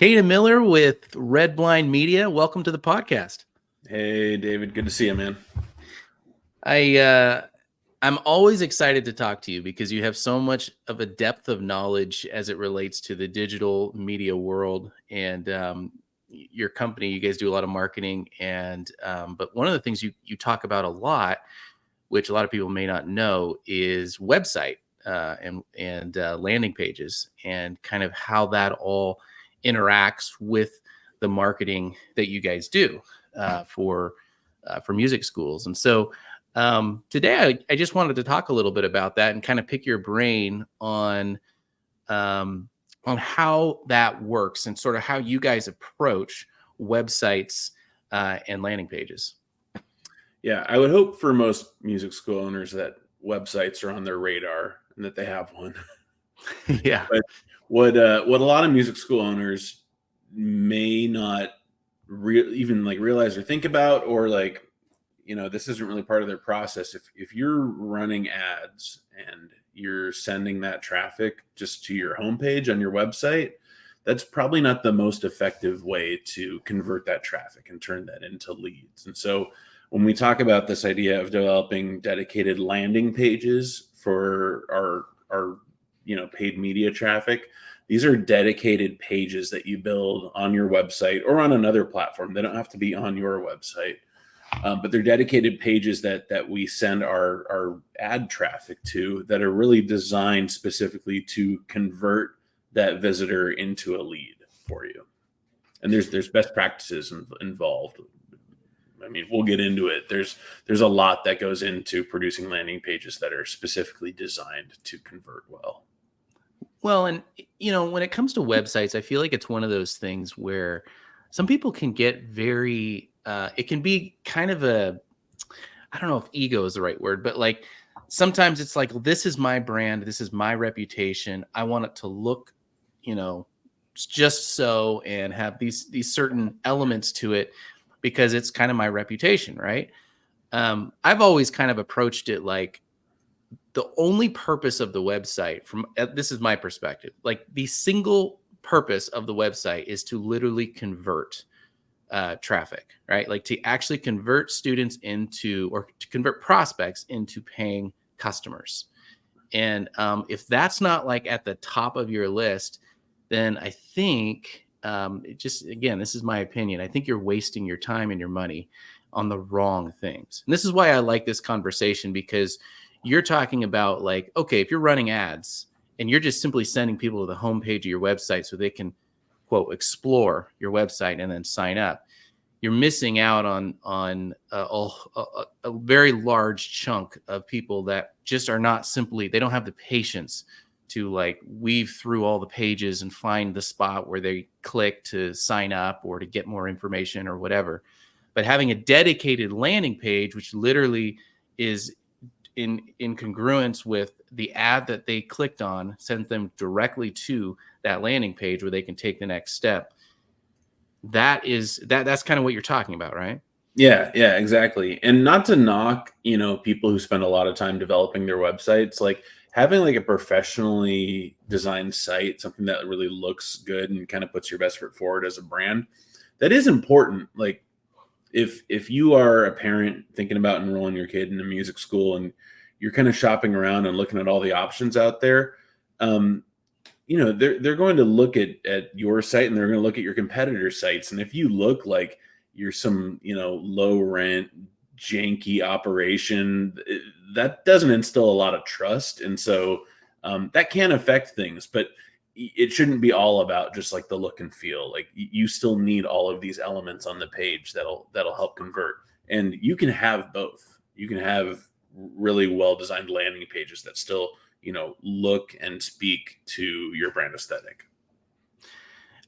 Kaden Miller with Red Blind Media. Welcome to the podcast. Hey, David. Good to see you, man. I'm always excited to talk to you because you have so much of a depth of knowledge as it relates to the digital media world, and your company. You guys do a lot of marketing, and but one of the things you talk about a lot, which a lot of people may not know, is website and landing pages, and kind of how that all interacts with the marketing that you guys do for music schools. And so today I just wanted to talk a little bit about that and kind of pick your brain on how that works and sort of how you guys approach websites and landing pages. Yeah, I would hope for most music school owners that websites are on their radar and that they have one. Yeah. But what a lot of music school owners may not even realize or think about, or this isn't really part of their process. If you're running ads and you're sending that traffic just to your homepage on your website, that's probably not the most effective way to convert that traffic and turn that into leads. And so when we talk about this idea of developing dedicated landing pages for our paid media traffic, these are dedicated pages that you build on your website or on another platform. They don't have to be on your website, but they're dedicated pages that we send our ad traffic to, that are really designed specifically to convert that visitor into a lead for you. And there's best practices involved. I mean, we'll get into it. There's a lot that goes into producing landing pages that are specifically designed to convert well. Well, and when it comes to websites, I feel like it's one of those things where some people can get very, it can be kind of I don't know if ego is the right word, but like sometimes it's like, this is my brand, this is my reputation. I want it to look, just so, and have these certain elements to it because it's kind of my reputation, right? I've always kind of approached it like the only purpose of the website, this is my perspective, like the single purpose of the website is to literally convert traffic, right? Like to actually convert students into, or to convert prospects into paying customers. And if that's not like at the top of your list, then I think again, this is my opinion, I think you're wasting your time and your money on the wrong things. And this is why I like this conversation, because you're talking about like, okay, if you're running ads and you're just simply sending people to the homepage of your website so they can, quote, explore your website and then sign up, you're missing out on a very large chunk of people that just are not simply, they don't have the patience to like weave through all the pages and find the spot where they click to sign up or to get more information or whatever. But having a dedicated landing page, which literally is in congruence with the ad that they clicked on, sends them directly to that landing page where they can take the next step. That's kind of what you're talking about, right? Yeah, exactly. And not to knock, people who spend a lot of time developing their websites, like having like a professionally designed site, something that really looks good and kind of puts your best foot forward as a brand, that is important. Like if you are a parent thinking about enrolling your kid in a music school and you're kind of shopping around and looking at all the options out there, they're going to look at your site, and they're going to look at your competitor sites. And if you look like you're some, low rent, janky operation, that doesn't instill a lot of trust. And so that can affect things, but it shouldn't be all about just like the look and feel. Like you still need all of these elements on the page that'll help convert. And you can have both. You can have really well-designed landing pages that still, look and speak to your brand aesthetic.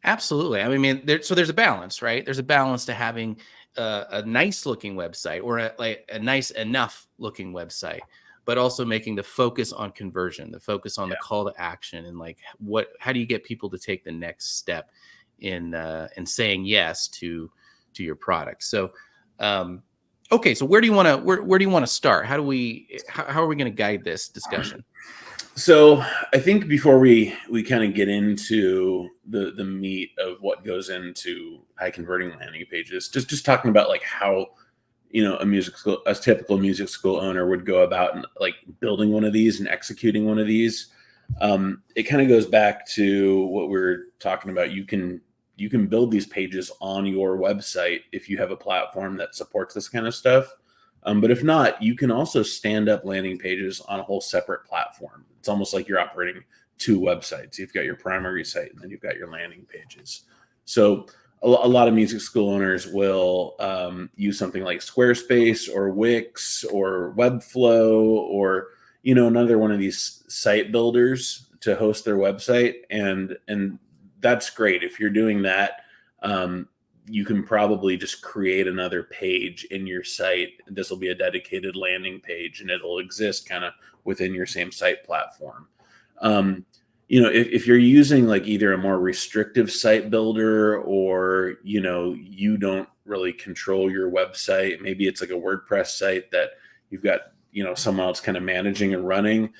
Absolutely. I mean, there's a balance, right? There's a balance to having a nice looking website, or a nice enough looking website, but also making the focus on conversion, the focus on the call to action, and like how do you get people to take the next step in saying yes to your product. So, Okay, so where do you want to where do you want to start? How are we going to guide this discussion? So I think before we kind of get into the meat of what goes into high converting landing pages, just talking about like how a typical music school owner would go about and like building one of these and executing one of these. It kind of goes back to what we're talking about. You can build these pages on your website if you have a platform that supports this kind of stuff. But if not, you can also stand up landing pages on a whole separate platform. It's almost like you're operating two websites. You've got your primary site and then you've got your landing pages. So a lot of music school owners will use something like Squarespace or Wix or Webflow or another one of these site builders to host their website, and that's great. If you're doing that, you can probably just create another page in your site. This will be a dedicated landing page and it'll exist kind of within your same site platform. If you're using like either a more restrictive site builder or, you don't really control your website, maybe it's like a WordPress site that you've got, someone else kind of managing and running,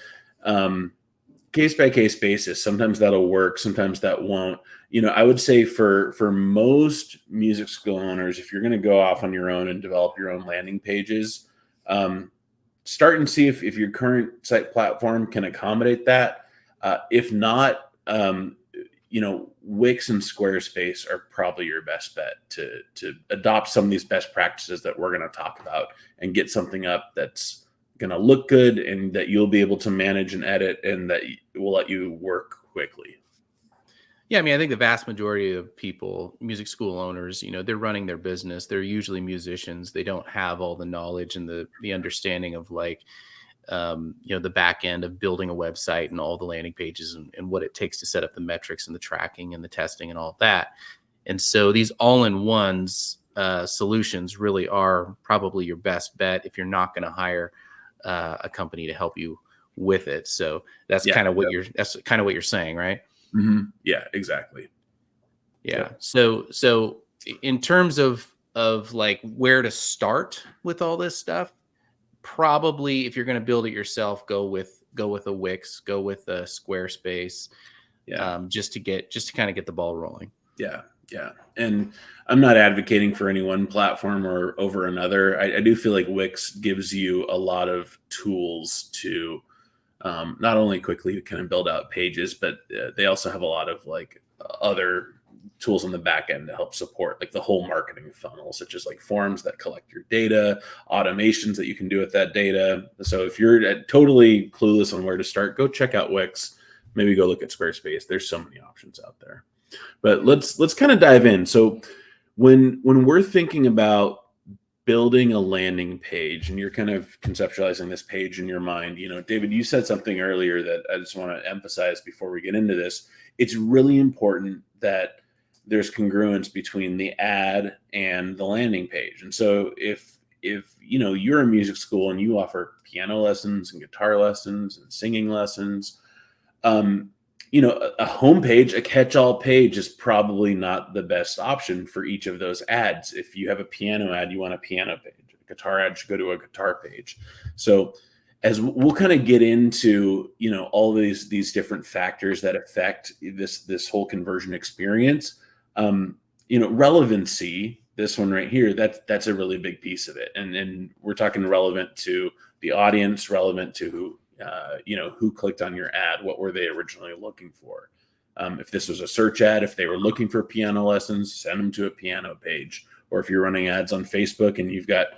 case by case basis. Sometimes that'll work, sometimes that won't. I would say for most music school owners, if you're going to go off on your own and develop your own landing pages, start and see if your current site platform can accommodate that. If not, Wix and Squarespace are probably your best bet to adopt some of these best practices that we're going to talk about and get something up that's going to look good and that you'll be able to manage and edit and that will let you work quickly. Yeah, I mean, I think the vast majority of people, music school owners, they're running their business. They're usually musicians. They don't have all the knowledge and the understanding of like, the back end of building a website and all the landing pages and what it takes to set up the metrics and the tracking and the testing and all of that. And so these all-in-ones solutions really are probably your best bet if you're not going to hire a company to help you with it. So that's kind of what you're saying, right? Mm-hmm. Yeah, exactly. Yeah. Yep. So in terms of like where to start with all this stuff, probably if you're going to build it yourself, go with a Wix, go with a Squarespace, just to kind of get the ball rolling. Yeah. And I'm not advocating for any one platform or over another. I do feel like Wix gives you a lot of tools to not only quickly kind of build out pages, but they also have a lot of like other tools on the back end to help support like the whole marketing funnel, such as like forms that collect your data, automations that you can do with that data. So if you're totally clueless on where to start, go check out Wix. Maybe go look at Squarespace. There's so many options out there. But let's kind of dive in. So when we're thinking about building a landing page and you're kind of conceptualizing this page in your mind, David, you said something earlier that I just want to emphasize before we get into this. It's really important that there's congruence between the ad and the landing page. And so if you're a music school and you offer piano lessons and guitar lessons and singing lessons, a homepage, a catch-all page is probably not the best option for each of those ads. If you have a piano ad, you want a piano page. A guitar ad should go to a guitar page. So as we'll kind of get into, all these different factors that affect this whole conversion experience, relevancy, this one right here, that's a really big piece of it. And we're talking relevant to the audience, relevant to who clicked on your ad, what were they originally looking for? If this was a search ad, if they were looking for piano lessons, send them to a piano page. Or if you're running ads on Facebook and you've got,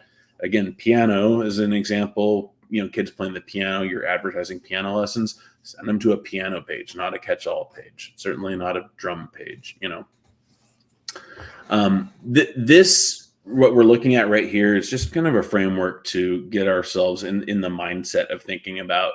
again, piano as an example, kids playing the piano, you're advertising piano lessons, send them to a piano page, not a catch-all page, certainly not a drum page. What we're looking at right here is just kind of a framework to get ourselves in the mindset of thinking about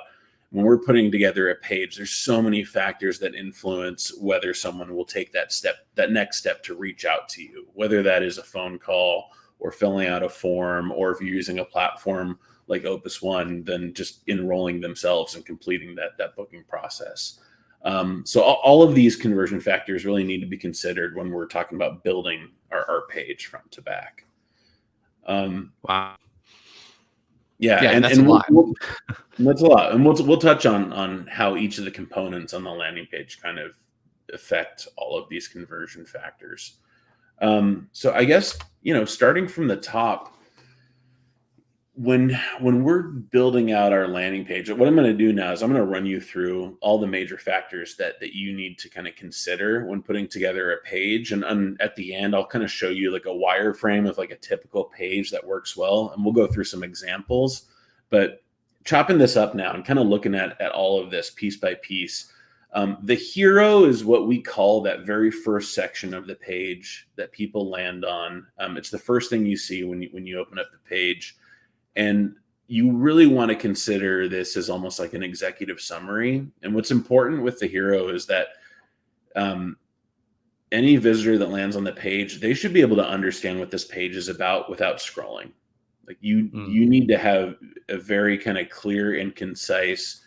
when we're putting together a page. There's so many factors that influence whether someone will take that next step to reach out to you, whether that is a phone call or filling out a form, or if you're using a platform like Opus One, then just enrolling themselves and completing that booking process. So all of these conversion factors really need to be considered when we're talking about building our page front to back. Wow. Yeah, Yeah, and that's a and lot. that's a lot, and we'll touch on how each of the components on the landing page kind of affect all of these conversion factors. So I guess, starting from the top, when we're building out our landing page, what I'm going to do now is I'm going to run you through all the major factors that you need to kind of consider when putting together a page, and at the end I'll kind of show you like a wireframe of like a typical page that works well, and we'll go through some examples. But chopping this up now and kind of looking at all of this piece by piece, the hero is what we call that very first section of the page that people land on. It's the first thing you see when you open up the page. And you really want to consider this as almost like an executive summary. And what's important with the hero is that any visitor that lands on the page, they should be able to understand what this page is about without scrolling. Like Mm. you need to have a very kind of clear and concise,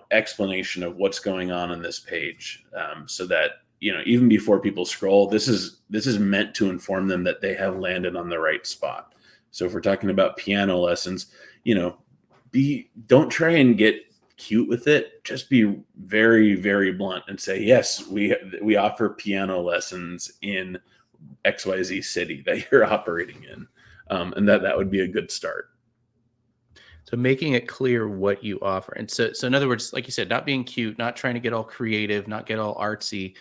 explanation of what's going on this page, so that even before people scroll, this is meant to inform them that they have landed on the right spot. So if we're talking about piano lessons, don't try and get cute with it. Just be very, very blunt and say, yes, we offer piano lessons in XYZ city that you're operating in. And that would be a good start. So making it clear what you offer. And so in other words, like you said, not being cute, not trying to get all creative, not get all artsy,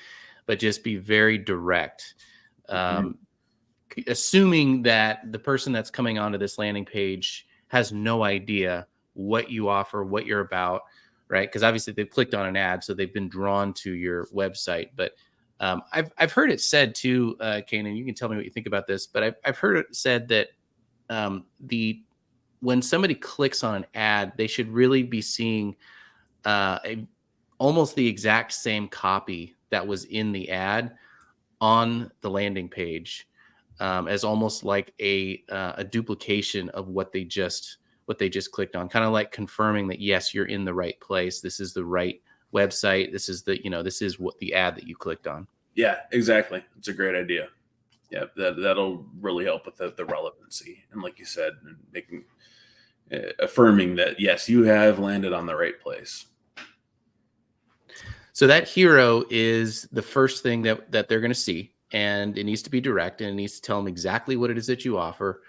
but just be very direct. Mhm. Assuming that the person that's coming onto this landing page has no idea what you offer, what you're about, right? Because obviously they've clicked on an ad, so they've been drawn to your website. But I've heard it said too, Kanan, you can tell me what you think about this, but I've heard it said that the when somebody clicks on an ad, they should really be seeing almost the exact same copy that was in the ad on the landing page, as almost like a duplication of what they just clicked on, kind of like confirming that yes, you're in the right place. This is the right website. This is what the ad that you clicked on. Yeah, exactly. It's a great idea. Yeah, that'll really help with the relevancy. And like you said, making affirming that yes, you have landed on the right place. So that hero is the first thing that they're going to see, and it needs to be direct, and it needs to tell them exactly what it is that you offer,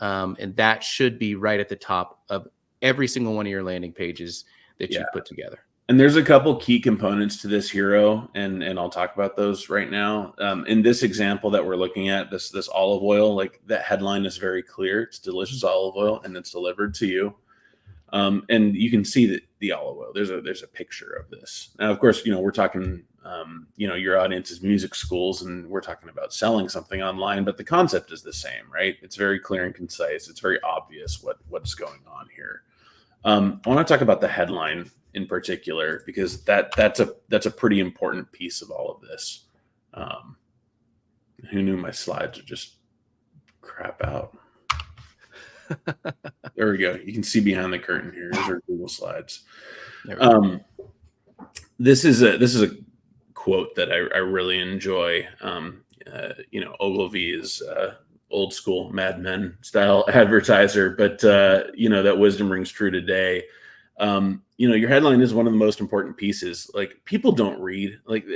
and that should be right at the top of every single one of your landing pages that Yeah. you've put together. And there's a couple key components to this hero, and I'll talk about those right now. In this example that we're looking at, this olive oil, like that headline is very clear. It's delicious olive oil, and it's delivered to you. And you can see the olive oil. There's a picture of this. Now, of course, we're talking. Your audience is music schools, and we're talking about selling something online, but the concept is the same, right? It's very clear and concise. It's very obvious what's going on here. I want to talk about the headline in particular because that's a pretty important piece of all of this. Um, who knew my slides would just crap out? There we go. You can see behind the curtain here. These are Google Slides. This is a quote that I really enjoy. Ogilvy is old school Mad Men style advertiser, but that wisdom rings true today. Your headline is one of the most important pieces. Like people don't read. Like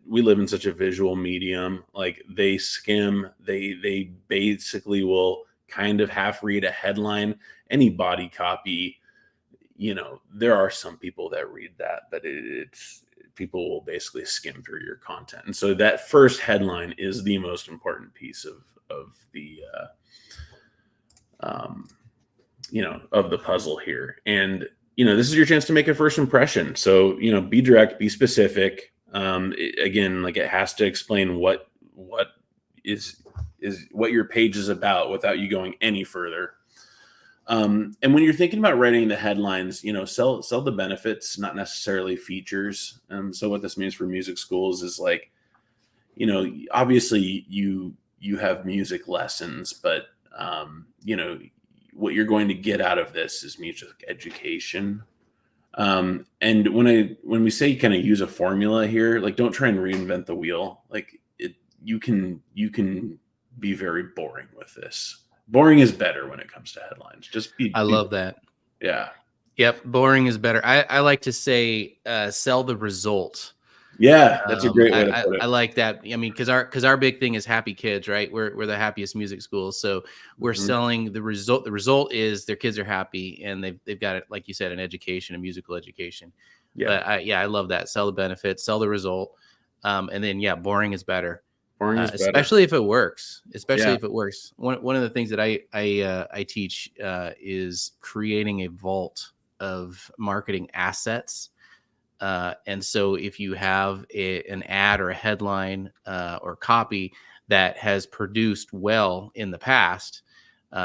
we live in such a visual medium. Like they skim. They basically will kind of half read a headline. Any body copy. There are some people that read that, but it's people will basically skim through your content. And so that first headline is the most important piece of the of the puzzle here. And this is your chance to make a first impression. So be direct, be specific. Again, like it has to explain what is what your page is about without you going any further. And when you're thinking about writing the headlines, sell the benefits, not necessarily features. So what this means for music schools is like, obviously you have music lessons, but what you're going to get out of this is music education. And when we say kind of use a formula here, like don't try and reinvent the wheel. Like you can be very boring with this. boring is better when it comes to headlines. Just I be love that. yeah. Yep, boring is better. I like to say, sell the result. Yeah, that's a great way to put I it. like that. I mean, because our big thing is happy kids, right? We're the happiest music school, so we're Mhm. selling the result. The result is their kids are happy and they've got it, like you said, an education, a musical education. Yeah, But I love that. Sell the benefits, sell the result, and then yeah, boring is better, boring is better. especially if it works. Especially Yeah. if it works. One of the things that I teach is creating a vault of marketing assets. And so if you have an ad or a headline or copy that has produced well in the past,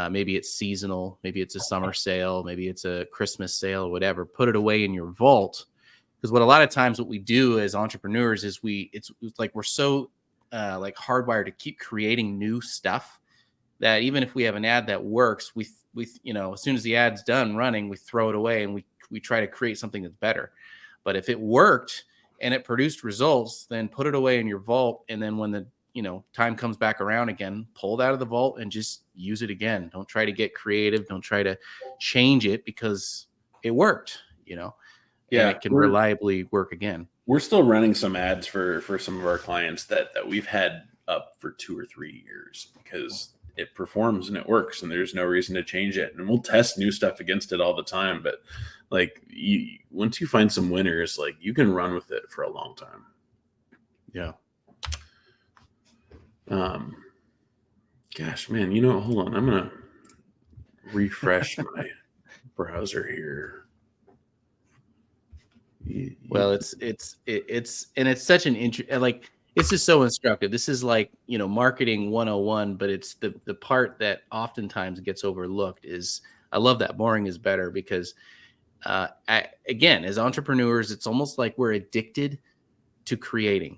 maybe it's seasonal, maybe it's a summer sale, maybe it's a Christmas sale or whatever, put it away in your vault. Because what a lot of times what we do as entrepreneurs is it's like we're so like hardwired to keep creating new stuff that even if we have an ad that works, we as soon as the ad's done running, we throw it away and we try to create something that's better. But if it worked and it produced results, then put it away in your vault, and then when the time comes back around again, pull it out of the vault and just use it again. Don't try to get creative. Don't try to change it because it worked, and Yeah, it can reliably work again. we're still running some ads for some of our clients that we've had up for 2 or 3 years because it performs and it works and there's no reason to change it. And we'll test new stuff against it all the time. But like once you find some winners, like you can run with it for a long time. Yeah. Gosh, man, hold on. I'm gonna refresh my browser here. Well, it's such an like it's just so instructive. This is like, marketing 101, but it's the part that oftentimes gets overlooked is I love that boring is better because again, as entrepreneurs, it's almost like we're addicted to creating.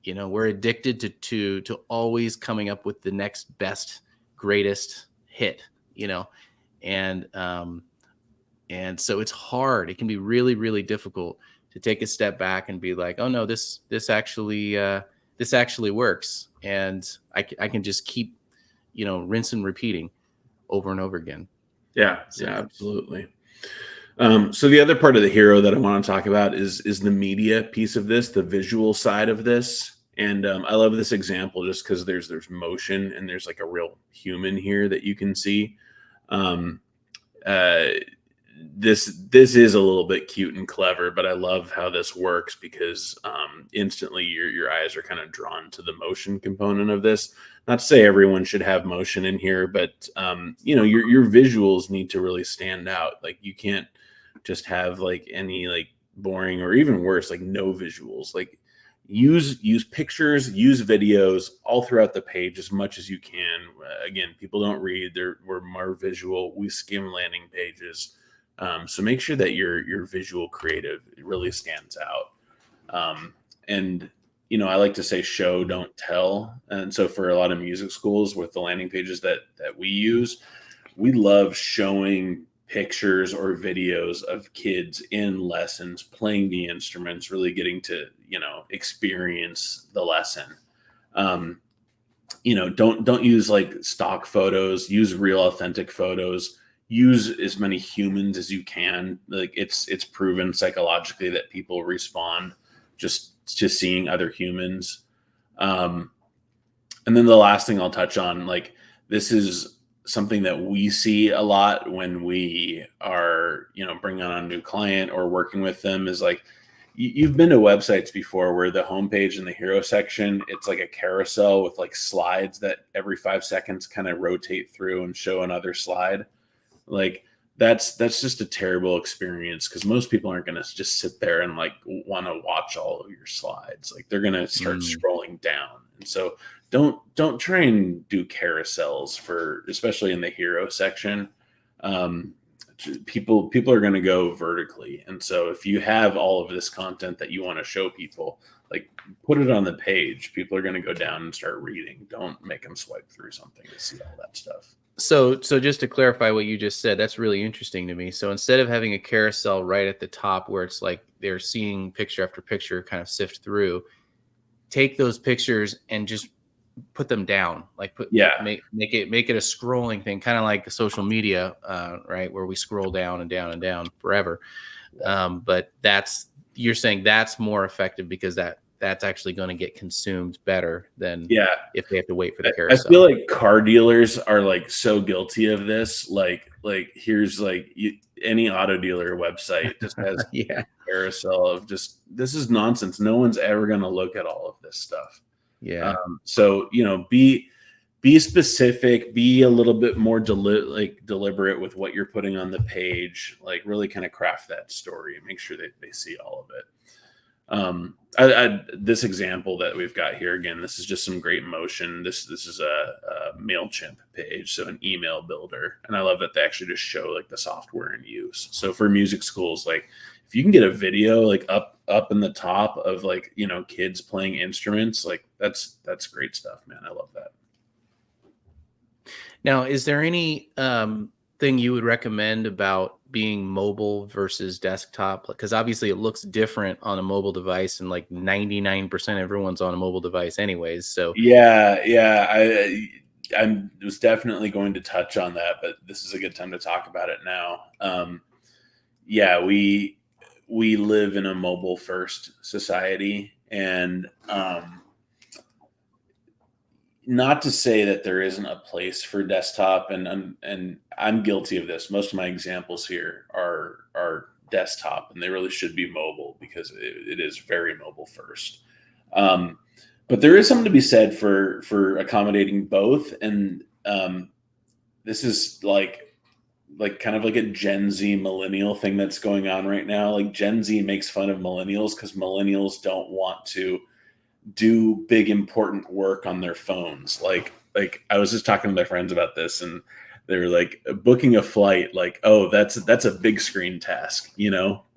We're addicted to always coming up with the next best, greatest hit, and and so it's hard. It can be really, really difficult to take a step back and be like, oh no, this actually works, and I can just keep rinse and repeating over and over again. Yeah, So yeah, absolutely. So the other part of the hero that I want to talk about is the media piece of this, the visual side of this. And I love this example just because there's motion and there's like a real human here that you can see. Um, uh, this is a little bit cute and clever, but I love how this works because instantly your eyes are kind of drawn to the motion component of this. Not to say everyone should have motion in here, but your visuals need to really stand out. Like you can't just have like any like boring or even worse, like no visuals. Like use pictures, use videos all throughout the page as much as you can. Again, people don't read; we're more visual. We skim landing pages. So make sure that your visual creative really stands out. And I like to say show, don't tell. And so for a lot of music schools with the landing pages that we use, we love showing pictures or videos of kids in lessons playing the instruments, really getting to experience the lesson. Um, don't use like stock photos, use real authentic photos, use as many humans as you can. Like it's proven psychologically that people respond just seeing other humans. um and then the last thing I'll touch on, like this is something that we see a lot when we are bringing on a new client or working with them, is like you've been to websites before where the homepage in the hero section, it's like a carousel with like slides that every 5 seconds kind of rotate through and show another slide. Like that's just a terrible experience because most people aren't going to just sit there and like want to watch all of your slides. Like they're going to start mm, scrolling down. And so don't try and do carousels for, especially in the hero section. um people are going to go vertically, and so if you have all of this content that you want to show people, like put it on the page. People are going to go down and start reading. Don't make them swipe through something to see all that stuff. so just to clarify what you just said, that's really interesting to me. So instead of having a carousel right at the top where it's like they're seeing picture after picture kind of sift through, take those pictures and just put them down, like Yeah. make it a scrolling thing, kind of like social media, right, where we scroll down and down and down forever. But you're saying that's more effective because that's actually going to get consumed better than Yeah. if they have to wait for the I feel carousel. like car dealers are like so guilty of this. Like here's like any auto dealer website just has Yeah, a carousel of just this is nonsense. No one's ever going to look at all of this stuff. yeah. So be specific, be a little bit more deliberate with what you're putting on the page. Like really kind of craft that story and make sure that they see all of it. This example that we've got here again, this is just some great motion. This is a MailChimp page, so an email builder, and I love that they actually just show like the software in use. So for music schools, like if you can get a video like up in the top of like kids playing instruments, like that's great stuff, man. I love that. Now, is there any thing you would recommend about being mobile versus desktop? Because obviously it looks different on a mobile device, and like 99% everyone's on a mobile device anyways. So Yeah. I was definitely going to touch on that, but this is a good time to talk about it now. Yeah, we live in a mobile first society, and not to say that there isn't a place for desktop, and I'm guilty of this. Most of my examples here are desktop, and they really should be mobile because it is very mobile first. Um, but there is something to be said for accommodating both, and this is like kind of like a Gen Z millennial thing that's going on right now. Like Gen Z makes fun of millennials because millennials don't want to do big important work on their phones. Like I was just talking to my friends about this, and they were like booking a flight, like, oh, that's a big screen task,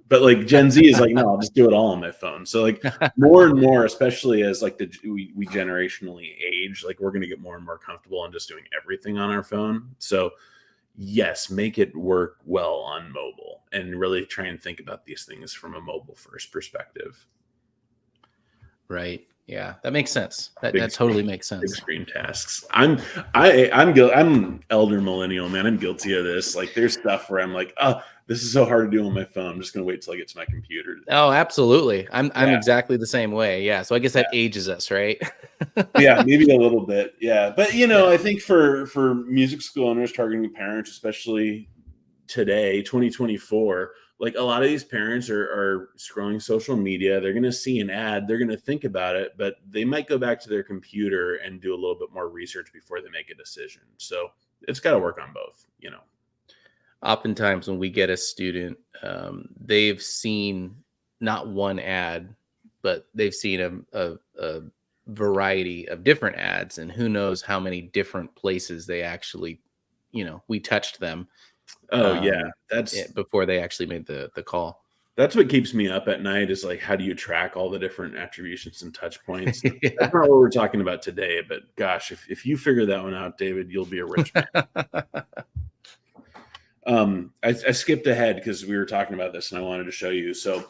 But like Gen Z is like, no, I'll just do it all on my phone. So like more and more, especially as like we generationally age, like we're gonna get more and more comfortable on just doing everything on our phone. So yes, make it work well on mobile and really try and think about these things from a mobile first perspective. right, yeah, that makes sense. That Big that totally screen, makes big sense. screen tasks. I'm elder millennial, man. I'm guilty of this. Like there's stuff where I'm like, oh, this is so hard to do on my phone. I'm just gonna wait till I get to my computer to do Oh, absolutely. I'm it. exactly the same way. Yeah. So I guess Yeah. that ages us, right? Yeah, maybe a little bit. Yeah. But Yeah. I think for music school owners targeting parents, especially today, 2024, like a lot of these parents are scrolling social media. They're going to see an ad, they're going to think about it, but they might go back to their computer and do a little bit more research before they make a decision. So it's got to work on both. Oftentimes when we get a student, they've seen not one ad, but they've seen a variety of different ads, and who knows how many different places they actually, we touched them Oh yeah, um, that's before they actually made the call. that's what keeps me up at night is like how do you track all the different attributions and touch points. That's Yeah. not what we're talking about today, but gosh, if you figure that one out, David, you'll be a rich man. I skipped ahead because we were talking about this and I wanted to show you. So,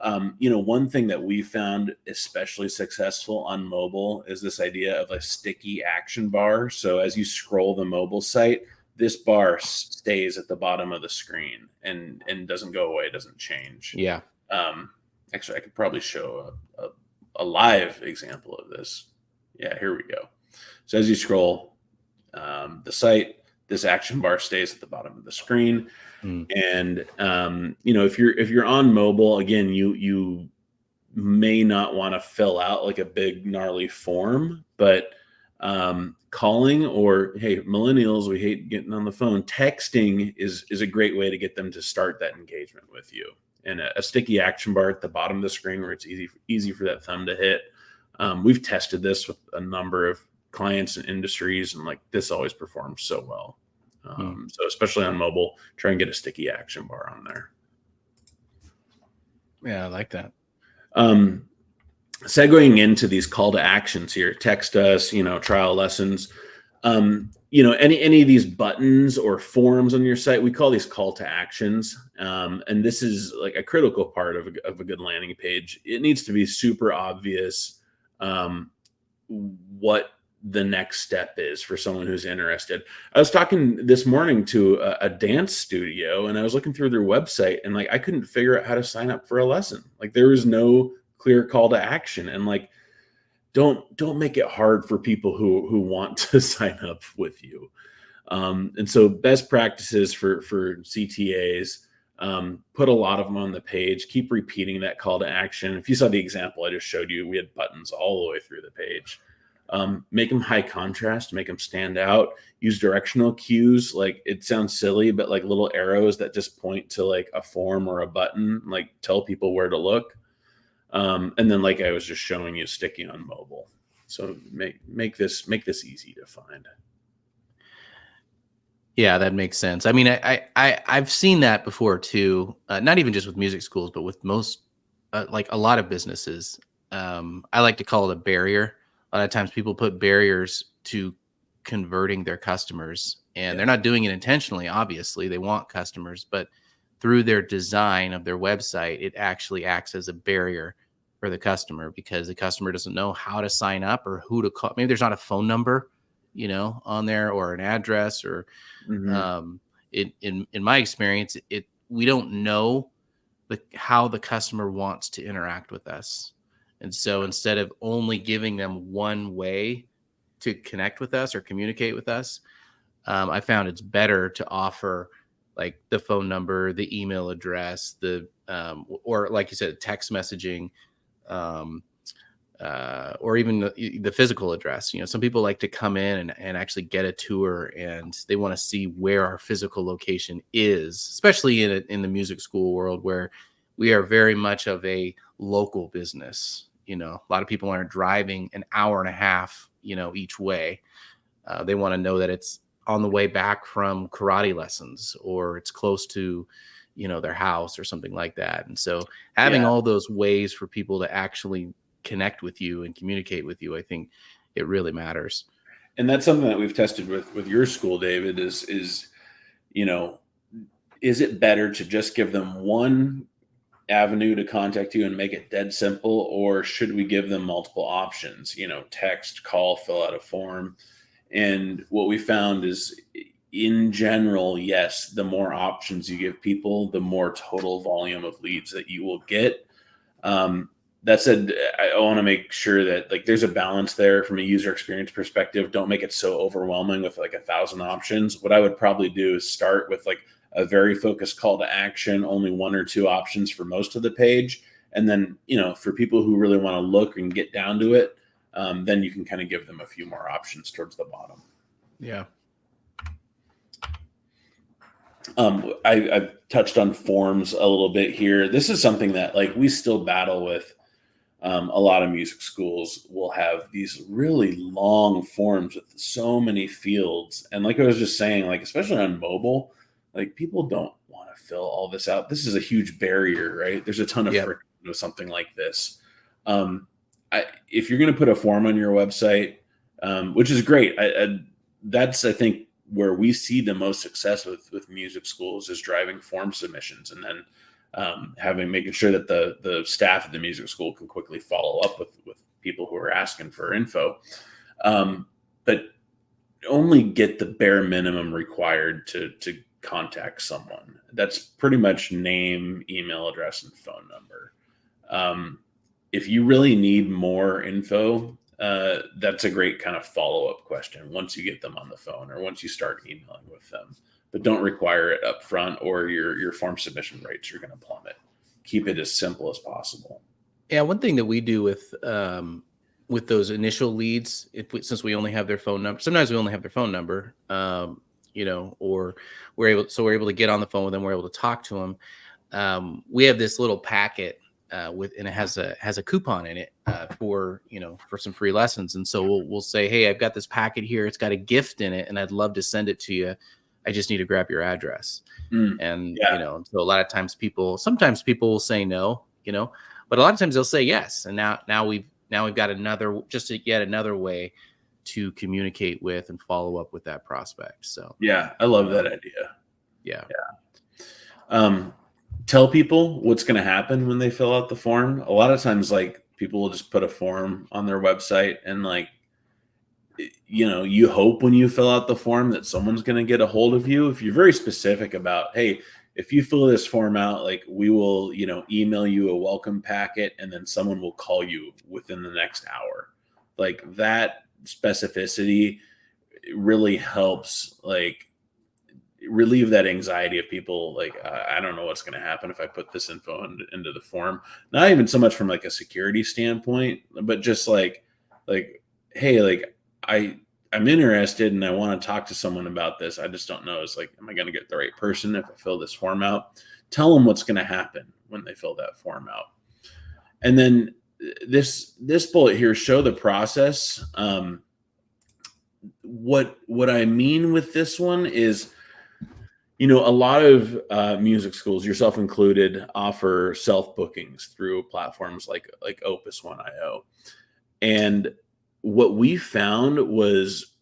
one thing that we found especially successful on mobile is this idea of a sticky action bar. So as you scroll the mobile site, this bar stays at the bottom of the screen and doesn't go away, doesn't change. Yeah. Um, Actually, I could probably show a live example of this. Yeah, here we go. So as you scroll the site, this action bar stays at the bottom of the screen. Mm. And if you're on mobile, again, you may not want to fill out like a big gnarly form, but calling or hey, millennials, we hate getting on the phone. Texting is a great way to get them to start that engagement with you. And a sticky action bar at the bottom of the screen where it's easy for that thumb to hit. We've tested this with a number of clients and industries, and like this always performs so well. Mm. So especially on mobile, try and get a sticky action bar on there. Yeah, I like that. Segueing into these call to actions here, text us, trial lessons, any of these buttons or forms on your site, we call these call to actions. And this is like a critical part of a good landing page. It needs to be super obvious what the next step is for someone who's interested. I was talking this morning to a dance studio, and I was looking through their website, and like I couldn't figure out how to sign up for a lesson. Like there was no clear call to action, and like don't make it hard for people who want to sign up with you. And so best practices for CTAs, put a lot of them on the page, keep repeating that call to action. If you saw the example I just showed you, we had buttons all the way through the page. Make them high contrast, make them stand out, use directional cues. Like it sounds silly, but like little arrows that just point to like a form or a button, like tell people where to look. And then like I was just showing you, sticking on mobile. So make this easy to find. Yeah, that makes sense. I mean, I've seen that before too. Not even just with music schools, but with most, like a lot of businesses. I like to call it a barrier. A lot of times, people put barriers to converting their customers, and Yeah. they're not doing it intentionally. Obviously, they want customers, but through their design of their website, it actually acts as a barrier for the customer because the customer doesn't know how to sign up or who to call. Maybe there's not a phone number, on there, or an address, or Hmm. um, in my experience, we don't know how the customer wants to interact with us, and so instead of only giving them one way to connect with us or communicate with us, I found it's better to offer like the phone number, the email address, or like you said, text messaging. Um, or even the physical address. Some people like to come in and actually get a tour, and they want to see where our physical location is, especially in the music school world where we are very much of a local business. A lot of people aren't driving an hour and a half, each way. They want to know that it's on the way back from karate lessons, or it's close to, their house or something like that. And so having Yeah. all those ways for people to actually connect with you and communicate with you, I think it really matters. And that's something that we've tested with your school, David, is, you know, is it better to just give them one avenue to contact you and make it dead simple, or should we give them multiple options, text, call, fill out a form? And what we found is, in general, yes, the more options you give people, the more total volume of leads that you will get. Um, that said, I want to make sure that like there's a balance there from a user experience perspective. Don't make it so overwhelming with like 1,000 options. What I would probably do is start with like a very focused call to action, only one or two options for most of the page. And then, for people who really want to look and get down to it, then you can kind of give them a few more options towards the bottom. Yeah. I've touched on forms a little bit here. This is something that like we still battle with. A lot of music schools will have these really long forms with so many fields. And like I was just saying, like, especially on mobile, like people don't want to fill all this out. This is a huge barrier, right? There's a ton of Yep. friction with something like this. Um, if you're going to put a form on your website, which is great, that's, I think, where we see the most success with music schools is driving form submissions, and then making sure that the staff at the music school can quickly follow up with people who are asking for info. But only get the bare minimum required to contact someone. That's pretty much name, email address, and phone number. If you really need more info, that's a great kind of follow-up question once you get them on the phone or once you start emailing with them. But don't require it up front, or your form submission rates are going to plummet. Keep it as simple as possible. Yeah. One thing that we do with those initial leads, since we only have their phone number, sometimes we only have their phone number, or we're able to get on the phone with them. We're able to talk to them. We have this little packet and it has a coupon in it for some free lessons. And so we'll say, hey, I've got this packet here. It's got a gift in it, and I'd love to send it to you. I just need to grab your address. And Yeah. so a lot of times sometimes people will say no, but a lot of times they'll say yes. And now we've got yet another way to communicate with and follow up with that prospect. So Yeah. I love that um, idea. yeah. Um, Tell people what's going to happen when they fill out the form. A lot of times, like people will just put a form on their website, and like you hope when you fill out the form that someone's going to get a hold of you. If you're very specific about, hey, if you fill this form out, like we will, email you a welcome packet and then someone will call you within the next hour. Like that specificity really helps, like, relieve that anxiety of people. Like, I don't know what's going to happen if I put this info into the form. Not even so much from like a security standpoint, but just like, hey, like I I'm interested and I want to talk to someone about this. I just don't know. It's like, am I going to get the right person if I fill this form out? Tell them what's going to happen when they fill that form out. And then this bullet here, show the process. What I mean with this one is, a lot of music schools, yourself included, offer self bookings through platforms like Opus One IO. And what we found was,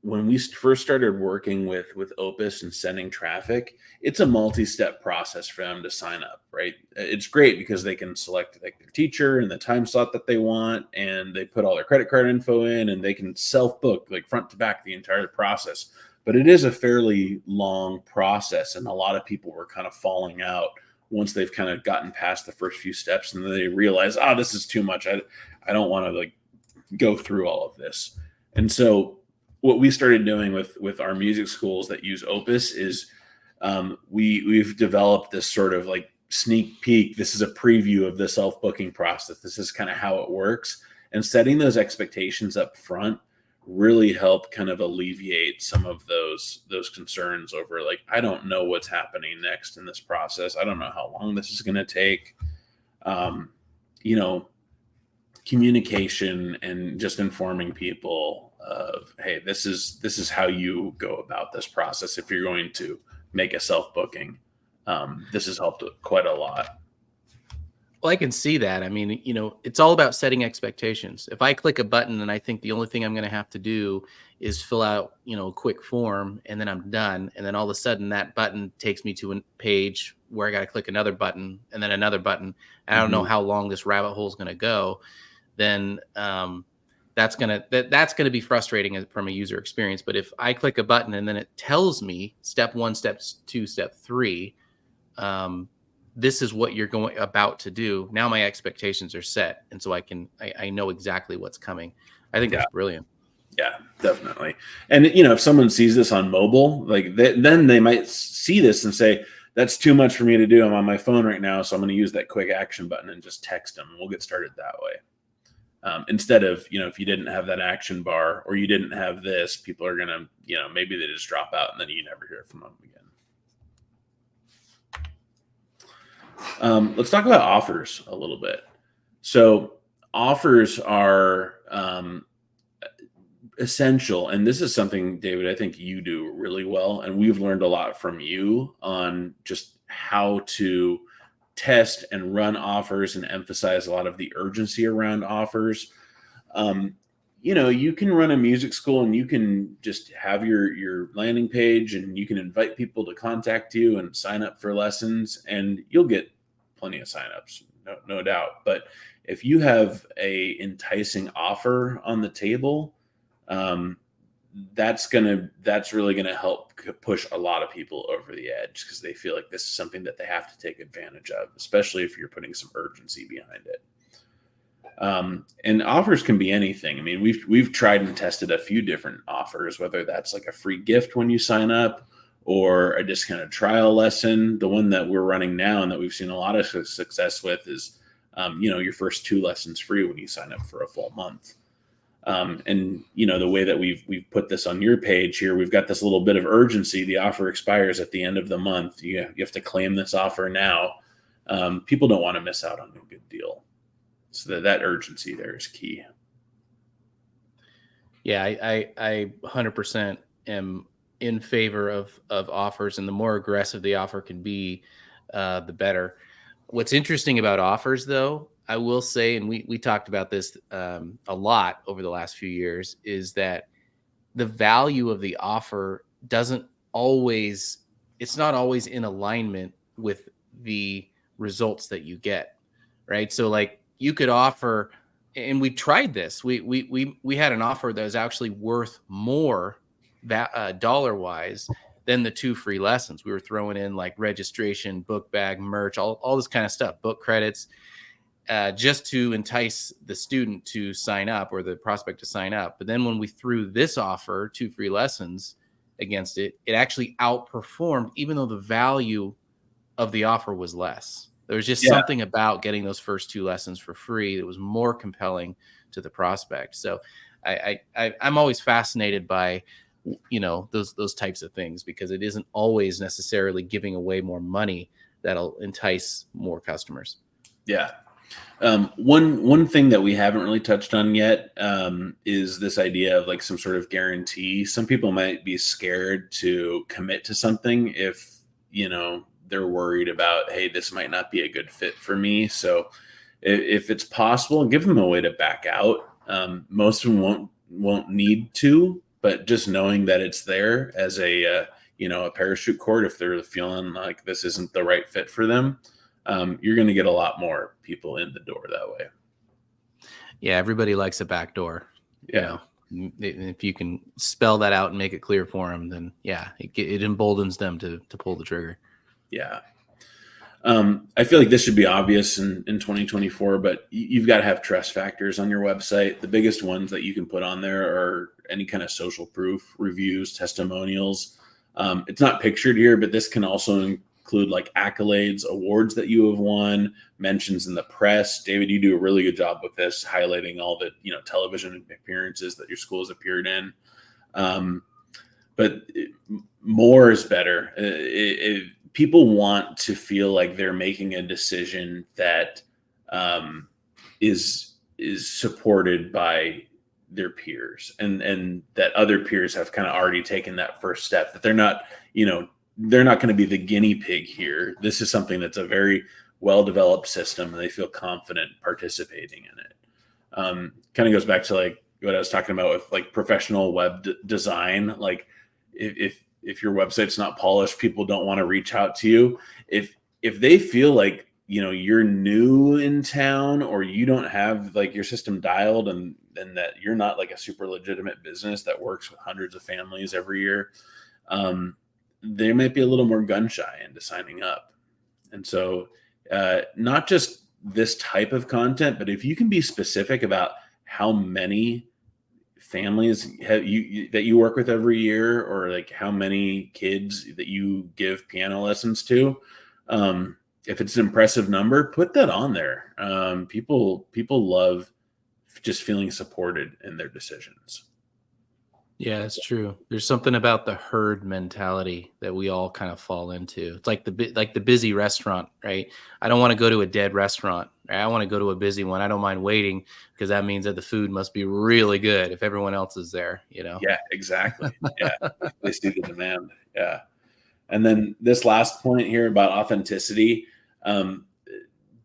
when we first started working with Opus and sending traffic, it's a multi-step process for them to sign up, right? It's great because they can select like their teacher and the time slot that they want, and they put all their credit card info in, and they can self-book like front to back the entire process. But it is a fairly long process, and a lot of people were kind of falling out once they've kind of gotten past the first few steps, and then they realize, oh, this is too much. I don't want to like go through all of this. And so what we started doing with our music schools that use Opus is, we've developed this sort of like sneak peek. This is a preview of the self-booking process. This is kind of how it works. And setting those expectations up front really help kind of alleviate some of those concerns over, like, I don't know what's happening next in this process. I don't know how long this is going to take. You know, communication and just informing people of, hey, this is how you go about this process if you're going to make a self-booking. This has helped quite a lot. Well, I can see that. I mean, it's all about setting expectations. If I click a button and I think the only thing I'm going to have to do is fill out, a quick form, and then I'm done, and then all of a sudden that button takes me to a page where I got to click another button and then another button, and I don't know Mhm. how long this rabbit hole is going to go, then that's gonna be frustrating from a user experience. But if I click a button and then it tells me step 1, step 2, step 3, um, this is what you're about to do. Now my expectations are set, and so I know exactly what's coming. I think Yeah, that's brilliant. yeah, definitely. And if someone sees this on mobile, like then they might see this and say, "That's too much for me to do. I'm on my phone right now, so I'm going to use that quick action button and just text them. We'll get started that way." Instead of, if you didn't have that action bar or you didn't have this, people are gonna, maybe they just drop out and then you never hear from them again. Let's talk about offers a little bit. So offers are essential, and this is something, David, I think you do really well, and we've learned a lot from you on just how to test and run offers and emphasize a lot of the urgency around offers. um, you can run a music school and you can just have your landing page and you can invite people to contact you and sign up for lessons, and you'll get plenty of signups, no doubt. But if you have a enticing offer on the table, um, that's really gonna help push a lot of people over the edge, because they feel like this is something that they have to take advantage of, especially if you're putting some urgency behind it. And offers can be anything. I mean, we've tried and tested a few different offers, whether that's like a free gift when you sign up or a discounted trial lesson. The one that we're running now and that we've seen a lot of success with is, your first 2 lessons free when you sign up for a full month. And the way that we've put this on your page here, we've got this little bit of urgency. The offer expires at the end of the month. You have to claim this offer now. People don't want to miss out on a good deal. So that urgency there is key. Yeah, I 100% am in favor of offers, and the more aggressive the offer can be, the better. What's interesting about offers, though, I will say, and we talked about this a lot over the last few years, is that the value of the offer doesn't always it's not always in alignment with the results that you get, right? So like you could offer and we tried this. We had an offer that was actually worth more dollar wise than the 2 free lessons. We were throwing in like registration, book bag, merch, all this kind of stuff, book credits, just to entice the student to sign up or the prospect to sign up. But then when we threw this offer, 2 free lessons against it, it actually outperformed, even though the value of the offer was less. There was just Yeah. something about getting those first 2 lessons for free that was more compelling to the prospect. So I'm always fascinated by, those types of things, because it isn't always necessarily giving away more money that'll entice more customers. Yeah. One thing that we haven't really touched on yet is this idea of like some sort of guarantee. Some people might be scared to commit to something if they're worried about, hey, this might not be a good fit for me. So if it's possible, give them a way to back out. Most of them won't need to, but just knowing that it's there as a parachute cord, if they're feeling like this isn't the right fit for them, you're going to get a lot more people in the door that way. Yeah, everybody likes a back door. Yeah. If you can spell that out and make it clear for them, then yeah, it emboldens them to pull the trigger. Yeah. I feel like this should be obvious in 2024, but you've got to have trust factors on your website. The biggest ones that you can put on there are any kind of social proof, reviews, testimonials. It's not pictured here, but this can also include like accolades, awards that you have won, mentions in the press. David, you do a really good job with this, highlighting all the television appearances that your school has appeared in. But more is better. People want to feel like they're making a decision that is supported by their peers, and that other peers have kind of already taken that first step, that they're not going to be the guinea pig here. This is something that's a very well-developed system, and they feel confident participating in it. Kind of goes back to like what I was talking about with like professional web design. Like if your website's not polished, people don't want to reach out to you. If they feel like you're new in town, or you don't have like your system dialed, and that you're not like a super legitimate business that works with hundreds of families every year, they might be a little more gun shy into signing up. And so not just this type of content, but if you can be specific about how many families that you work with every year, or like how many kids that you give piano lessons to, if it's an impressive number, put that on there. People love just feeling supported in their decisions. Yeah, it's true. There's something about the herd mentality that we all kind of fall into. It's like the busy restaurant, right? I don't want to go to a dead restaurant. Right? I want to go to a busy one. I don't mind waiting, because that means that the food must be really good if everyone else is there, Yeah, exactly. Yeah. They see the demand. Yeah. And then this last point here about authenticity,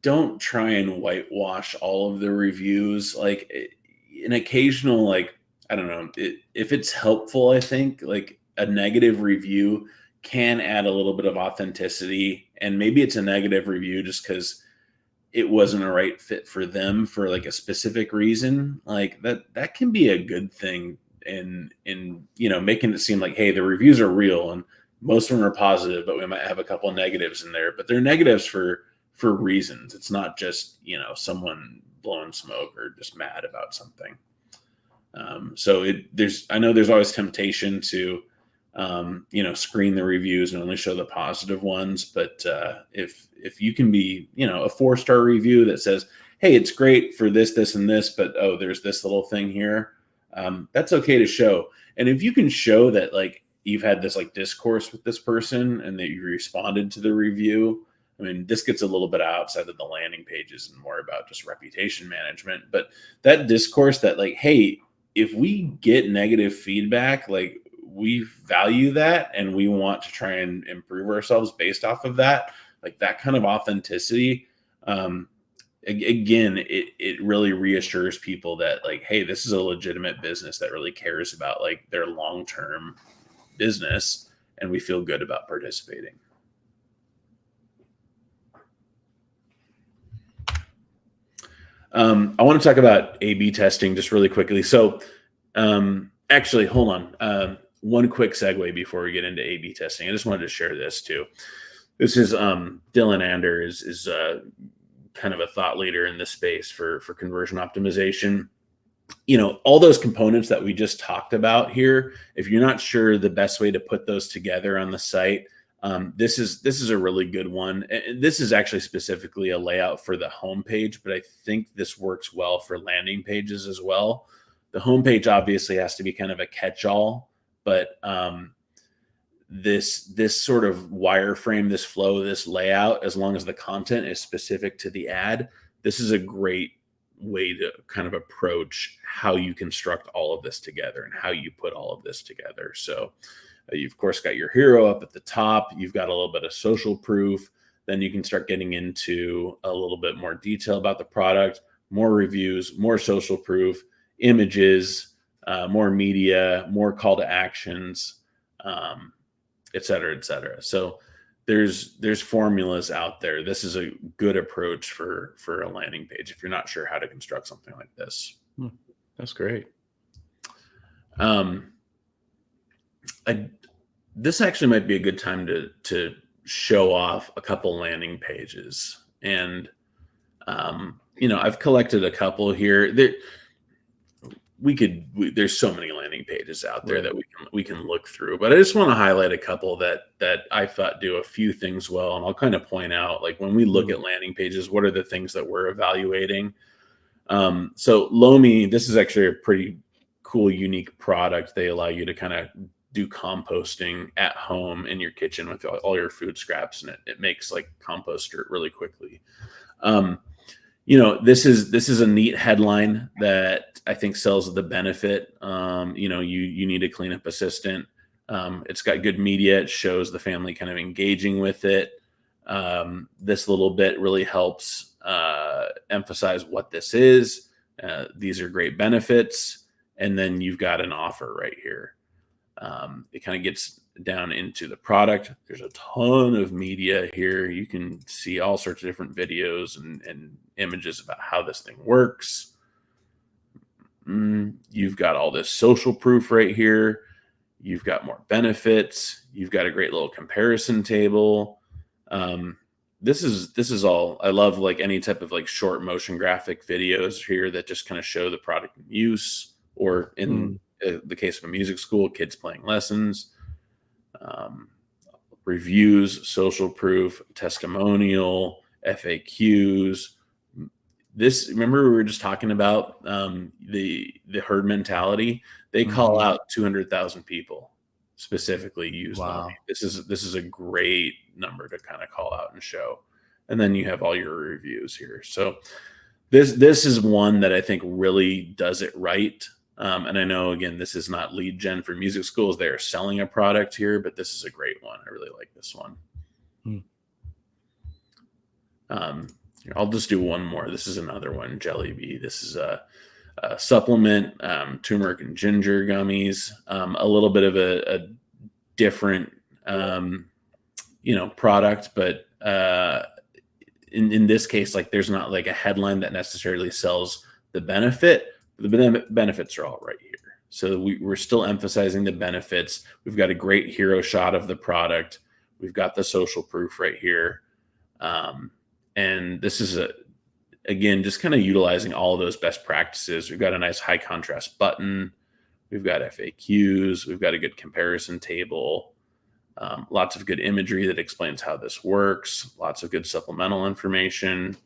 don't try and whitewash all of the reviews. Like an occasional, like, I don't know, if it's helpful, I think like a negative review can add a little bit of authenticity. And maybe it's a negative review just because it wasn't a right fit for them for like a specific reason. Like that can be a good thing in making it seem like, hey, the reviews are real and most of them are positive, but we might have a couple of negatives in there, but they're negatives for reasons. It's not just someone blowing smoke or just mad about something. So I know there's always temptation to screen the reviews and only show the positive ones, but if you can be a 4-star review that says, hey, it's great for this and this, but there's this little thing here, that's okay to show. And if you can show that like you've had this like discourse with this person and that you responded to the review, I mean, this gets a little bit outside of the landing pages and more about just reputation management, but that discourse that like, hey, if we get negative feedback, like we value that and we want to try and improve ourselves based off of that, like that kind of authenticity. Again, it really reassures people that like, hey, this is a legitimate business that really cares about like their long-term business, and we feel good about participating. I want to talk about A/B testing just really quickly. So, actually, hold on. One quick segue before we get into A/B testing. I just wanted to share this too. This is Dylan Ander is kind of a thought leader in this space for conversion optimization. All those components that we just talked about here, if you're not sure the best way to put those together on the site, this is a really good one. And this is actually specifically a layout for the homepage, but I think this works well for landing pages as well. The homepage obviously has to be kind of a catch-all, but this sort of wireframe, this flow, this layout, as long as the content is specific to the ad, this is a great way to kind of approach how you construct all of this together and how you put all of this together. So you've of course got your hero up at the top. You've got a little bit of social proof. Then you can start getting into a little bit more detail about the product, more reviews, more social proof, images, more media, more call to actions, et cetera, et cetera. So there's formulas out there. This is a good approach for a landing page if you're not sure how to construct something like this. That's great. This actually might be a good time to show off a couple landing pages, and I've collected a couple here. There's so many landing pages out there that we can look through, but I just want to highlight a couple that I thought do a few things well, and I'll kind of point out, like, when we look at landing pages, what are the things that we're evaluating. So Lomi, this is actually a pretty cool, unique product. They allow you to kind of do composting at home in your kitchen with all your food scraps, and it makes like compost dirt really quickly. This is a neat headline that I think sells the benefit. You need a cleanup assistant. It's got good media. It shows the family kind of engaging with it. This little bit really helps emphasize what this is. These are great benefits. And then you've got an offer right here. It kind of gets down into the product. There's a ton of media here. You can see all sorts of different videos and images about how this thing works. You've got all this social proof right here. You've got more benefits. You've got a great little comparison table. This is all. I love, like, any type of like short motion graphic videos here that just kind of show the product in use, or in the case of a music school, kids playing lessons. Reviews, social proof, testimonial, FAQs. Remember we were just talking about the herd mentality. They call out 200,000 people specifically use Lomi. This is a great number to kind of call out and show. And then you have all your reviews here. So this is one that I think really does it right. And I know, again, this is not lead gen for music schools. They are selling a product here, but this is a great one. I really like this one. I'll just do one more. This is another one, Jelly Bee. This is a supplement, turmeric and ginger gummies. A little bit of a different, product, but in this case, like, there's not like a headline that necessarily sells the benefit. The benefits are all right here. So we're still emphasizing the benefits. We've got a great hero shot of the product. We've got the social proof right here. And this is again, just kind of utilizing all of those best practices. We've got a nice high contrast button. We've got FAQs. We've got a good comparison table. Lots of good imagery that explains how this works. Lots of good supplemental information.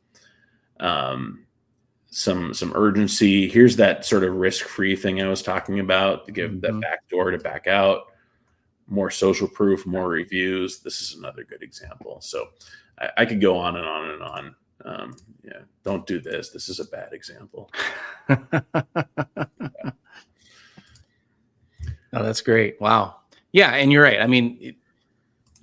Some urgency. Here's that sort of risk-free thing I was talking about, to give that back door to back out. More social proof, more reviews. This is another good example. So I could go on and on and on. Don't do this. This is a bad example. Oh, that's great. Wow. Yeah, and you're right. I mean,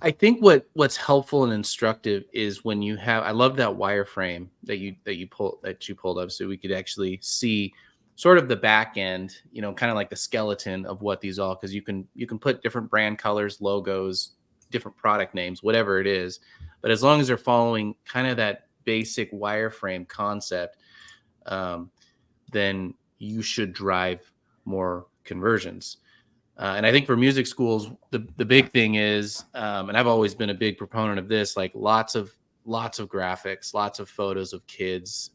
I think what's helpful and instructive is when you have. I love that wireframe that you pulled up, so we could actually see sort of the back end, kind of like the skeleton of what these all, because you can put different brand colors, logos, different product names, whatever it is, but as long as they're following kind of that basic wireframe concept, then you should drive more conversions. And I think for music schools, the big thing is, and I've always been a big proponent of this, like lots of graphics, lots of photos of kids.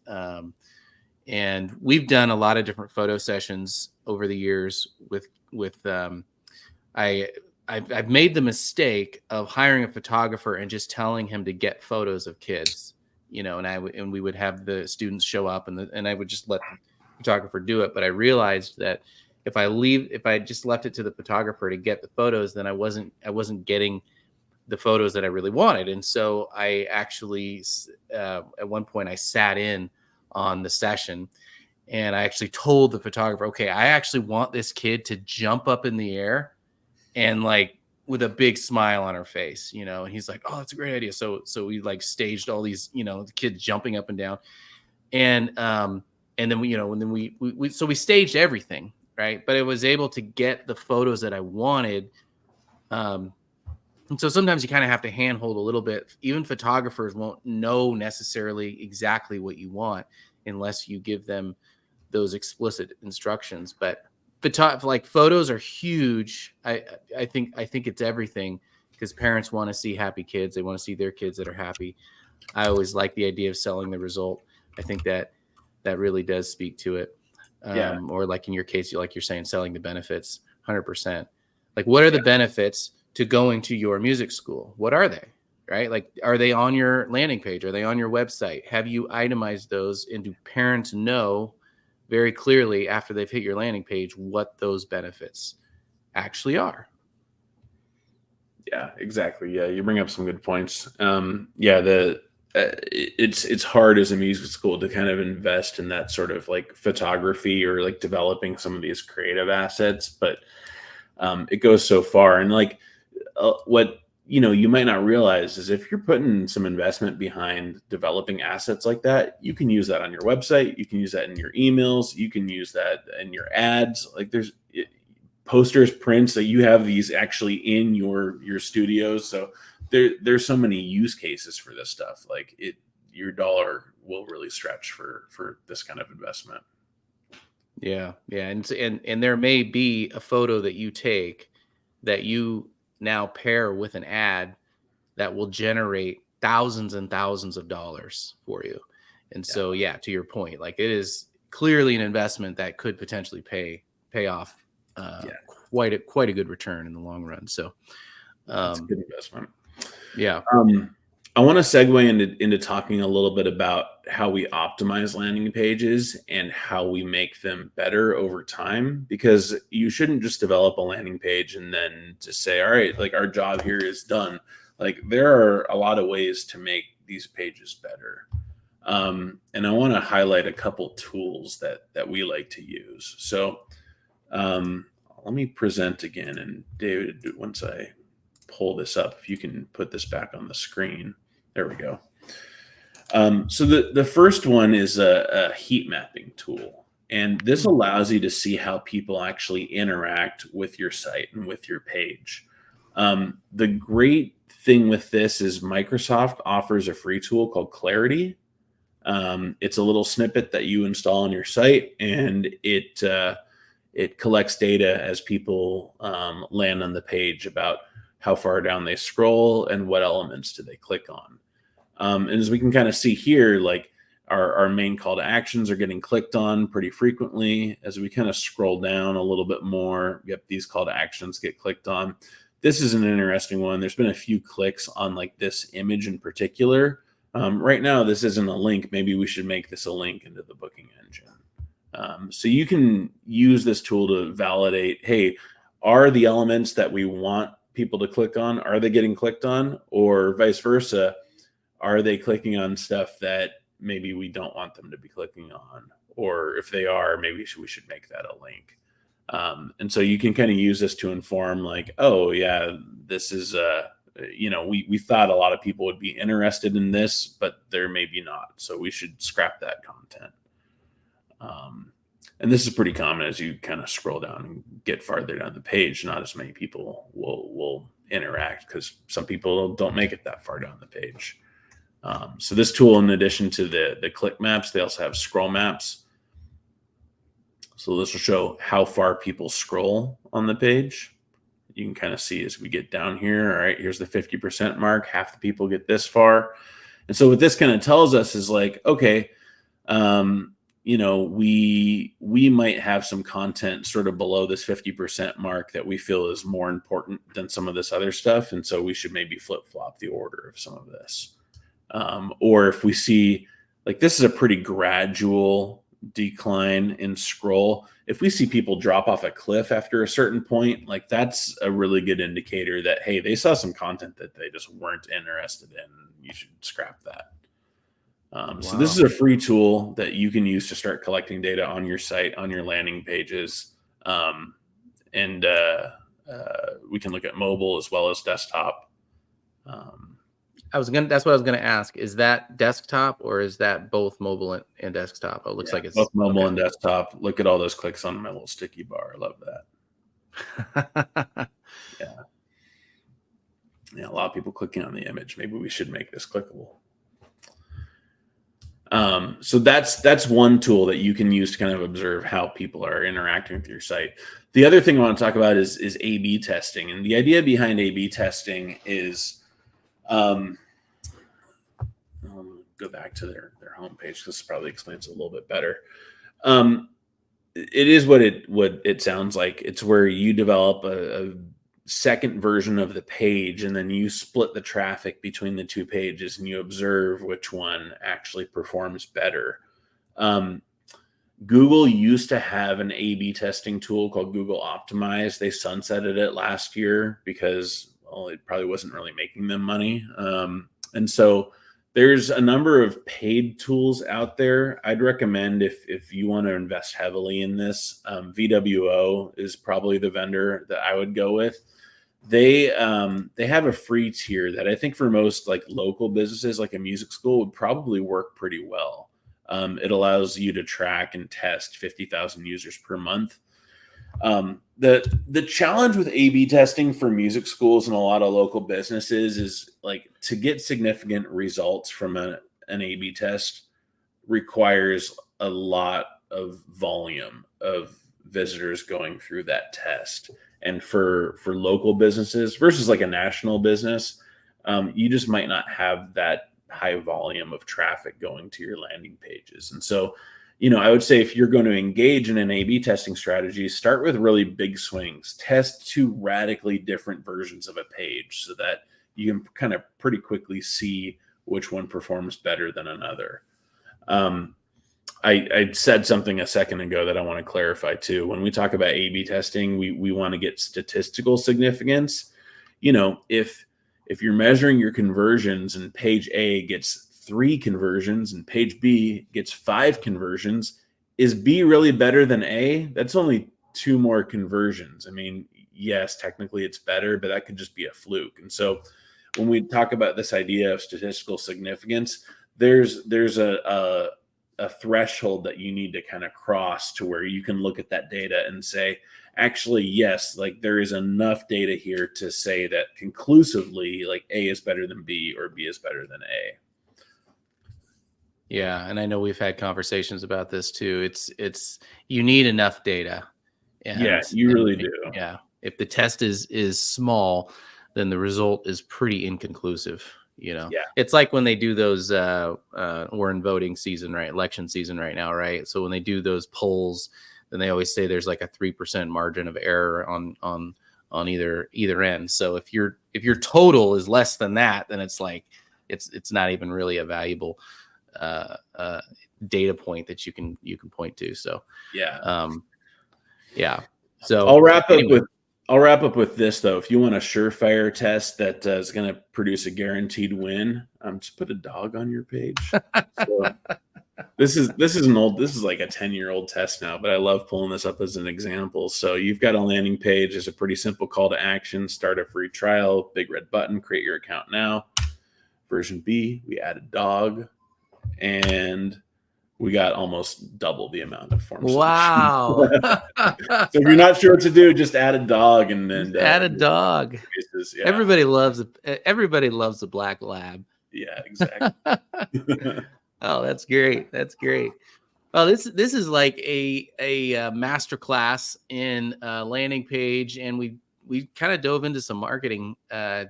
And we've done a lot of different photo sessions over the years with I I've made the mistake of hiring a photographer and just telling him to get photos of kids, and we would have the students show up, and I would just let the photographer do it. But I realized that if I just left it to the photographer to get the photos, then I wasn't getting the photos that I really wanted. And so I actually, at one point, I sat in on the session, and I actually told the photographer, okay, I actually want this kid to jump up in the air and like with a big smile on her face, and he's like, oh, that's a great idea. So we like staged all these, the kids jumping up and down. And then we staged everything, right? But I was able to get the photos that I wanted. And so sometimes you kind of have to handhold a little bit. Even photographers won't know necessarily exactly what you want unless you give them those explicit instructions. But like photos are huge. I think it's everything, because parents want to see happy kids. They want to see their kids that are happy. I always like the idea of selling the result. I think that really does speak to it. Yeah. Or like in your case, like you're saying, selling the benefits, 100%. Like, what are the benefits to going to your music school? What are they? Right? Like, are they on your landing page? Are they on your website? Have you itemized those? And do parents know very clearly after they've hit your landing page what those benefits actually are? Yeah, exactly. Yeah, you bring up some good points. It's hard as a music school to kind of invest in that sort of like photography or like developing some of these creative assets, but it goes so far. And like what you might not realize is if you're putting some investment behind developing assets like that, you can use that on your website, you can use that in your emails, you can use that in your ads. Like there's posters, prints, that you have these actually in your studios. So there's so many use cases for this stuff. Like your dollar will really stretch for this kind of investment. Yeah, yeah, and there may be a photo that you take that you now pair with an ad that will generate thousands and thousands of dollars for you. And Yeah. so, yeah, to your point, like it is clearly an investment that could potentially pay off Yeah. quite a good return in the long run. So, It's a um, good investment. yeah, I want to segue into talking a little bit about how we optimize landing pages and how we make them better over time, because you shouldn't just develop a landing page and then just say, all right, like our job here is done. Like there are a lot of ways to make these pages better. And I want to highlight a couple tools that we like to use. So um, let me present again. And David, once I pull this up, if you can put this back on the screen. There we go. So the first one is a heat mapping tool. And this allows you to see how people actually interact with your site and with your page. The great thing with this is Microsoft offers a free tool called Clarity. It's a little snippet that you install on your site, and it collects data as people land on the page about how far down they scroll and what elements do they click on. And as we can kind of see here, like our main call to actions are getting clicked on pretty frequently. As we kind of scroll down a little bit more, yep, these call to actions get clicked on. This is an interesting one. There's been a few clicks on like this image in particular. Right now, this isn't a link. Maybe we should make this a link into the booking engine. So you can use this tool to validate, hey, are the elements that we want people to click on, are they getting clicked on? Or vice versa, are they clicking on stuff that maybe we don't want them to be clicking on? Or if they are, maybe we should make that a link. And so you can kind of use this to inform like, oh yeah, this is, we thought a lot of people would be interested in this, but they're maybe not. So we should scrap that content. And this is pretty common as you kind of scroll down and get farther down the page. Not as many people will interact because some people don't make it that far down the page. So this tool, in addition to the click maps, they also have scroll maps. So this will show how far people scroll on the page. You can kind of see as we get down here, all right, here's the 50% mark. Half the people get this far. And so what this kind of tells us is like, okay, we might have some content sort of below this 50% mark that we feel is more important than some of this other stuff. And so we should maybe flip flop the order of some of this. Or if we see like this is a pretty gradual decline in scroll. If we see people drop off a cliff after a certain point, like that's a really good indicator that, hey, they saw some content that they just weren't interested in. You should scrap that. So this is a free tool that you can use to start collecting data on your site, on your landing pages. And we can look at mobile as well as desktop. That's what I was gonna ask. Is that desktop or is that both mobile and desktop? Oh, it looks like it's both mobile and desktop. Look at all those clicks on my little sticky bar. I love that. Yeah, a lot of people clicking on the image. Maybe we should make this clickable. So that's one tool that you can use to kind of observe how people are interacting with your site. The other thing I want to talk about is A/B testing, and the idea behind A/B testing is, I'll go back to their homepage because this probably explains it a little bit better. It is what it sounds like. It's where you develop a second version of the page and then you split the traffic between the two pages and you observe which one actually performs better. Google used to have an A/B testing tool called Google Optimize. They sunsetted it last year because, well, it probably wasn't really making them money. And so there's a number of paid tools out there. I'd recommend if you want to invest heavily in this, VWO is probably the vendor that I would go with. They have a free tier that I think for most like local businesses, like a music school, would probably work pretty well. It allows you to track and test 50,000 users per month. The challenge with A/B testing for music schools and a lot of local businesses is like to get significant results from an A/B test requires a lot of volume of visitors going through that test. And for local businesses versus like a national business, you just might not have that high volume of traffic going to your landing pages. And so, I would say if you're going to engage in an A/B testing strategy, start with really big swings. Test two radically different versions of a page so that you can kind of pretty quickly see which one performs better than another. I said something a second ago that I want to clarify too. When we talk about A/B testing, we want to get statistical significance. If you're measuring your conversions and page A gets 3 conversions and page B gets 5 conversions, is B really better than A? That's only 2 more conversions. I mean, yes, technically it's better, but that could just be a fluke. And so when we talk about this idea of statistical significance, there's a threshold that you need to kind of cross to where you can look at that data and say, actually, yes, like there is enough data here to say that conclusively, like A is better than B or B is better than A. Yeah, and I know we've had conversations about this too. It's you need enough data. Yeah, you really do. Yeah, if the test is small, then the result is pretty inconclusive. Yeah, it's like when they do those. We're in voting season, right? Election season right now, right? So when they do those polls, then they always say there's like a 3% margin of error on either end. So if your total is less than that, then it's like it's not even really a valuable data point that you can point to. So yeah. So I'll wrap up with this though. If you want a surefire test that is going to produce a guaranteed win, just put a dog on your page. So this is like a 10-year-old test now, but I love pulling this up as an example. So you've got a landing page. There's a pretty simple call to action: start a free trial, big red button, create your account now. Version B, we add a dog, and we got almost double the amount of form submissions. Wow. So if you're not sure what to do, just add a dog and then add a dog. Yeah. Everybody loves a black lab. Yeah, exactly. Oh, that's great. That's great. Well, this is like a master class in landing page, and we kind of dove into some marketing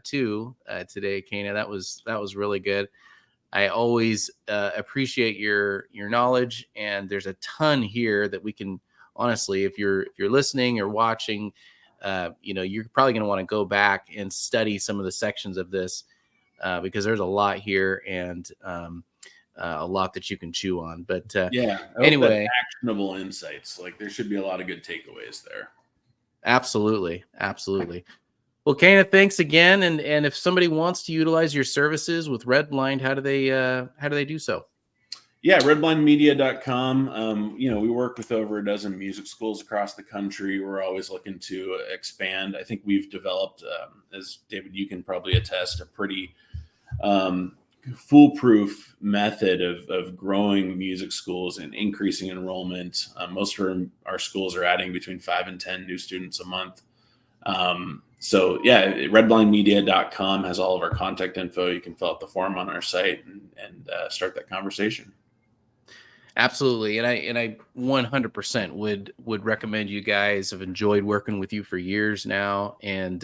too today, Kana. That was really good. I always appreciate your knowledge, and there's a ton here that we can honestly, if you're listening or watching, you're probably going to want to go back and study some of the sections of this because there's a lot here and a lot that you can chew on. But Yeah, I hope that's anyway, actionable insights. Like there should be a lot of good takeaways there. absolutely, absolutely. Well, Kana, thanks again. And if somebody wants to utilize your services with Redblind, how do they do so? Yeah, redblindmedia.com. We work with over a dozen music schools across the country. We're always looking to expand. I think we've developed, as David, you can probably attest, a pretty foolproof method of growing music schools and increasing enrollment. Most of our schools are adding between 5 and 10 new students a month. So yeah, redblindmedia.com has all of our contact info. You can fill out the form on our site and start that conversation. Absolutely, and I 100% would recommend you guys. Have enjoyed working with you for years now, and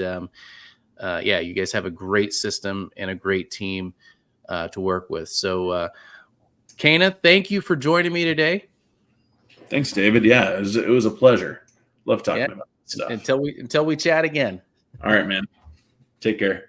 yeah, you guys have a great system and a great team to work with. So, Kana, thank you for joining me today. Thanks, David. Yeah, it was a pleasure. Love Yeah, talking about stuff. until we chat again. All right, man. Take care.